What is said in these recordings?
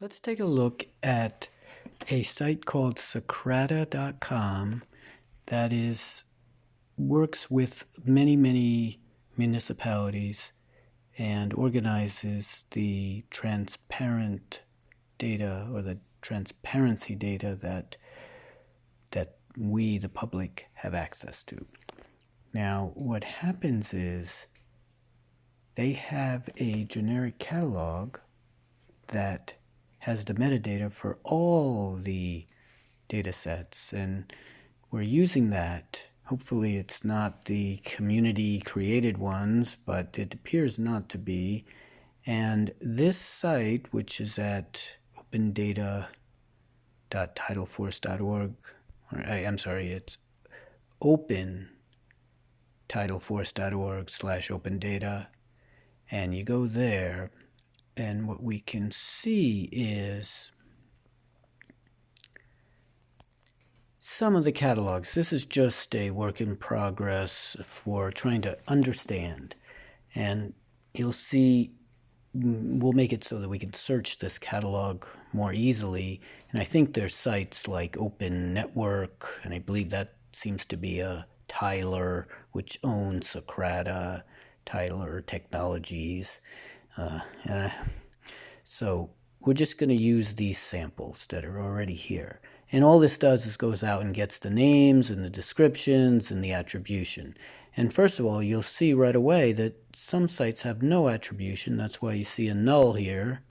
Let's take a look at a site called Socrata.com that works with many municipalities and organizes the transparent data or the transparency data that we, the public, have access to. Now, what happens is they have a generic catalog that has the metadata for all the data sets, and we're using that. Hopefully it's not the community created ones, but it appears not to be. And this site, which is at opendata.titleforce.org, I'm sorry, it's opentitleforce.org/opendata, and you go there, and what we can see is some of the catalogs. This is just a work in progress for trying to understand. And you'll see, we'll make it so that we can search this catalog more easily. And I think there's sites like Open Network, and I believe that seems to be a Tyler, which owns Socrata, Tyler Technologies. So we're just going to use these samples that are already here. And all this does is goes out and gets the names and the descriptions and the attribution. And first of all, you'll see right away that some sites have no attribution. That's why you see a null here,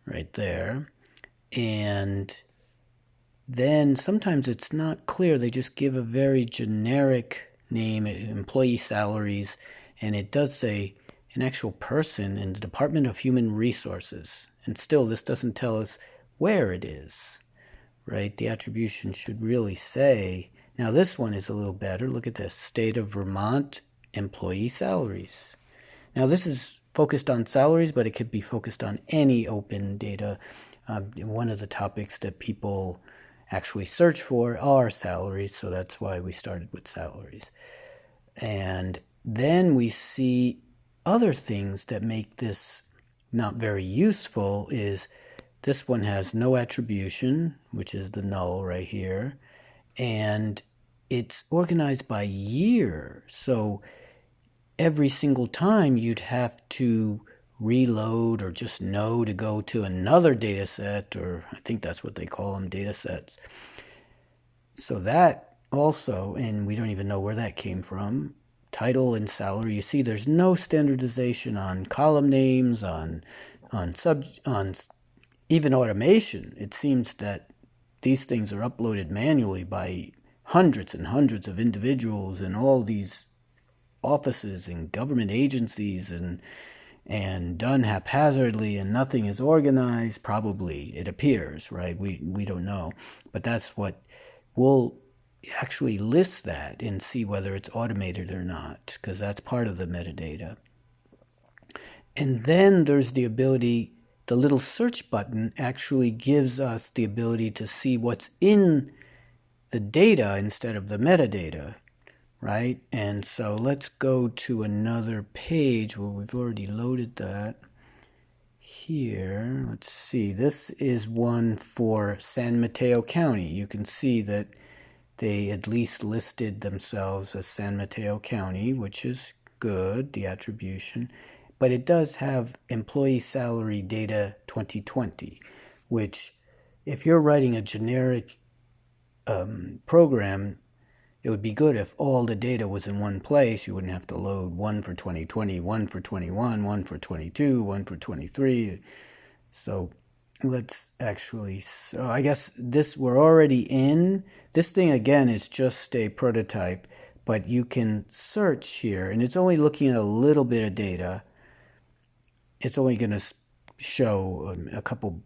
right there. And then sometimes it's not clear. They just give a very generic name, employee salaries, and it does say an actual person in the Department of Human Resources. And still, this doesn't tell us where it is, right? The attribution should really say, now this one is a little better. Look at this, State of Vermont employee salaries. Now this is focused on salaries, but it could be focused on any open data. One of the topics that people actually search for are salaries, so that's why we started with salaries. And then we see other things that make this not very useful is this one has no attribution, which is the null right here, and it's organized by year. So every single time you'd have to reload or just know to go to another data set, or I think that's what they call them, data sets. So that also, and we don't even know where that came from, title and salary. You see there's no standardization on column names, on even automation. It seems that these things are uploaded manually by hundreds and hundreds of individuals in all these offices and government agencies, and done haphazardly, and nothing is organized. Probably, it appears, right? We don't know, but that's what we'll actually list that and see whether it's automated or not, because that's part of the metadata. And then there's the ability, the little search button actually gives us the ability to see what's in the data instead of the metadata, right? And so let's go to another page where we've already loaded that. Here, let's see, this is one for San Mateo County. You can see that they at least listed themselves as San Mateo County, which is good, the attribution. But it does have employee salary data 2020, which if you're writing a generic program, it would be good if all the data was in one place. You wouldn't have to load one for 2020, one for 21, one for 22, one for 23. So let's actually, so I guess this, we're already in. This thing again is just a prototype, but you can search here, and it's only looking at a little bit of data. It's only going to show a couple,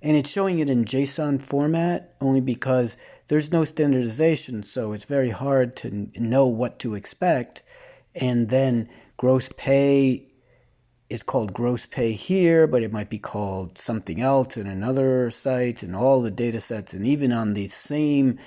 and it's showing it in JSON format only because there's no standardization, so it's very hard to know what to expect. And then gross pay is called gross pay here, but it might be called something else in another site, and all the data sets, and even on the same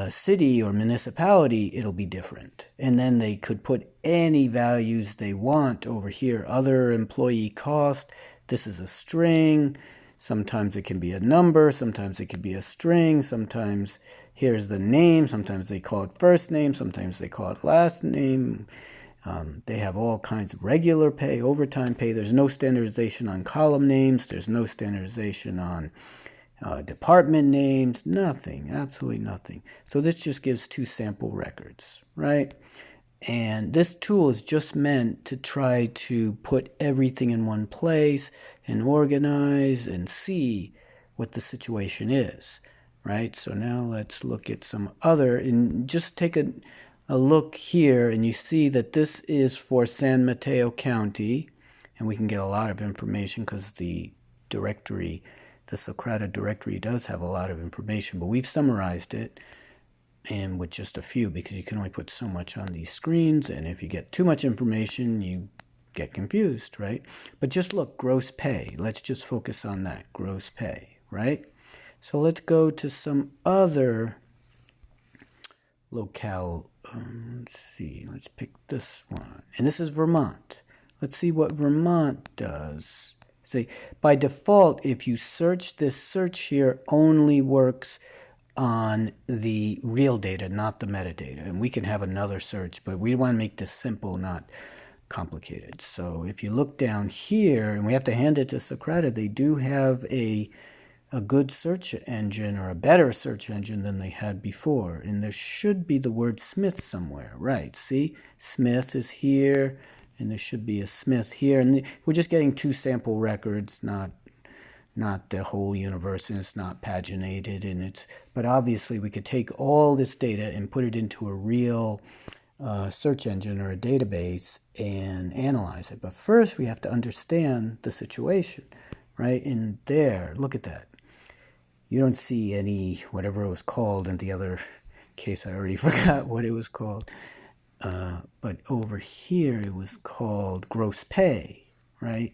city or municipality, it'll be different. And then they could put any values they want over here. Other employee cost, this is a string. Sometimes it can be a number, sometimes it can be a string, sometimes here's the name, sometimes they call it first name, sometimes they call it last name. They have all kinds of regular pay, overtime pay. There's no standardization on column names. There's no standardization on department names. Nothing, absolutely nothing. So this just gives 2 sample records, right? And this tool is just meant to try to put everything in one place and organize and see what the situation is, right? So now let's look at some other, and just take a look here, and you see that this is for San Mateo County, and we can get a lot of information because the directory, the Socrata directory, does have a lot of information, but we've summarized it, and with just a few, because you can only put so much on these screens, and if you get too much information, you get confused, right? But just look, gross pay. Let's just focus on that, gross pay, right? So let's go to some other locale. Let's see, let's pick this one. And this is Vermont. Let's see what Vermont does. Say, by default, if you search, this search here only works on the real data, not the metadata. And we can have another search, but we want to make this simple, not complicated. So if you look down here, and we have to hand it to Socrata, they do have a good search engine, or a better search engine than they had before. And there should be the word Smith somewhere, right? See, Smith is here, and there should be a Smith here. And we're just getting 2 sample records, not the whole universe, and it's not paginated, and but obviously we could take all this data and put it into a real search engine or a database and analyze it. But first we have to understand the situation, right? And there, look at that. You don't see any, whatever it was called in the other case, I already forgot what it was called. But over here it was called gross pay, right?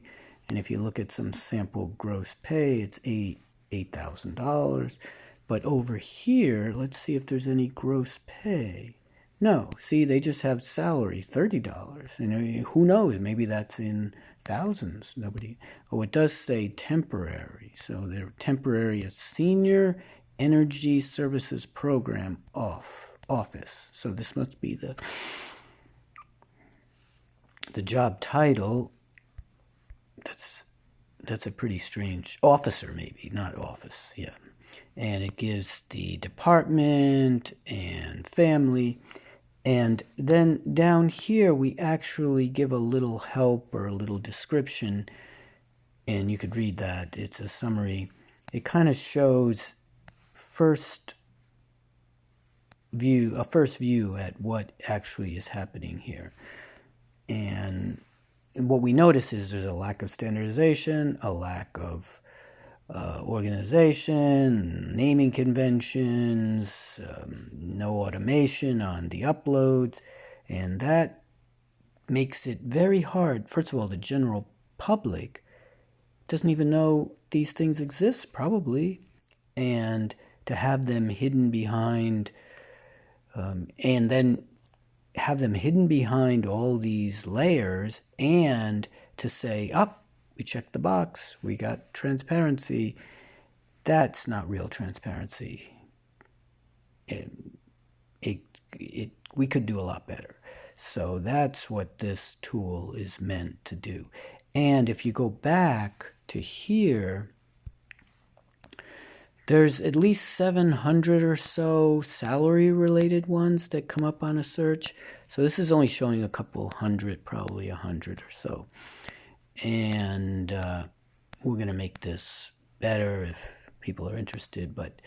And if you look at some sample gross pay, it's $8,000. But over here, let's see if there's any gross pay. No, see, they just have salary, $30. And who knows, maybe that's in thousands. Nobody. Oh, it does say temporary. So their temporary is Senior Energy Services Program Office. So this must be the job title. That's a pretty strange, officer maybe, not office, yeah. And it gives the department and family. And then down here we actually give a little help or a little description, and you could read that. It's a summary. It kind of shows a first view at what actually is happening here. And what we notice is there's a lack of standardization, a lack of organization, naming conventions, no automation on the uploads, and that makes it very hard. First of all, the general public doesn't even know these things exist, probably, and to have them hidden behind, and then have them hidden behind all these layers, and to say, we checked the box, we got transparency. That's not real transparency. We could do a lot better. So that's what this tool is meant to do. And if you go back to here, there's at least 700 or so salary-related ones that come up on a search. So this is only showing a couple hundred, probably 100 or so. And we're going to make this better if people are interested. But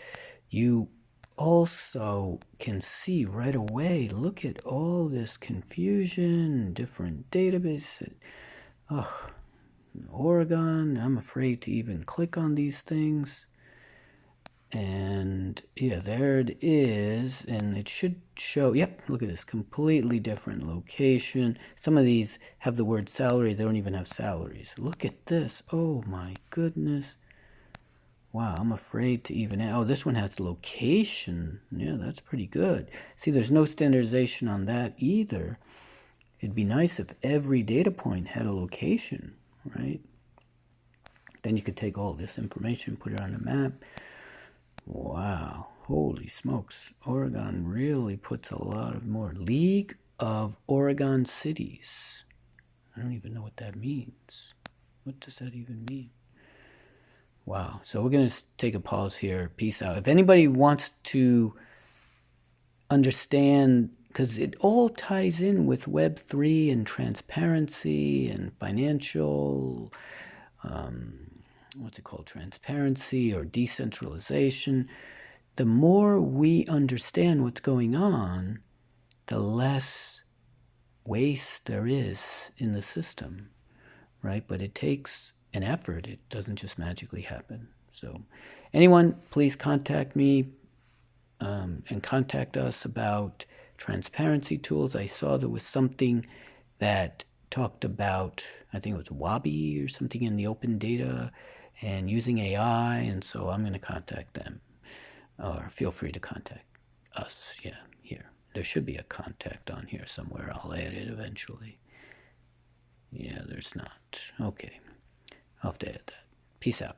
you also can see right away, look at all this confusion, different databases. Oregon, I'm afraid to even click on these things. And yeah, there it is, and it should show, yep, look at this, completely different location. Some of these have the word salary, they don't even have salaries. Look at this, oh my goodness. Wow, I'm afraid to even, this one has location. Yeah, that's pretty good. See, there's no standardization on that either. It'd be nice if every data point had a location, right? Then you could take all this information, put it on a map. Wow, holy smokes. Oregon really puts a lot of more. League of Oregon Cities. I don't even know what that means. What does that even mean? Wow. So we're going to take a pause here. Peace out. If anybody wants to understand, because it all ties in with Web3 and transparency and financial, what's it called? Transparency or decentralization. The more we understand what's going on, the less waste there is in the system, right? But it takes an effort. It doesn't just magically happen. So anyone, please contact me and contact us about transparency tools. I saw there was something that talked about, I think it was Wabi or something in the open data and using AI. And so I'm going to contact them, or feel free to contact us. Yeah, here. There should be a contact on here somewhere. I'll add it eventually. Yeah, there's not. Okay. I'll have to add that. Peace out.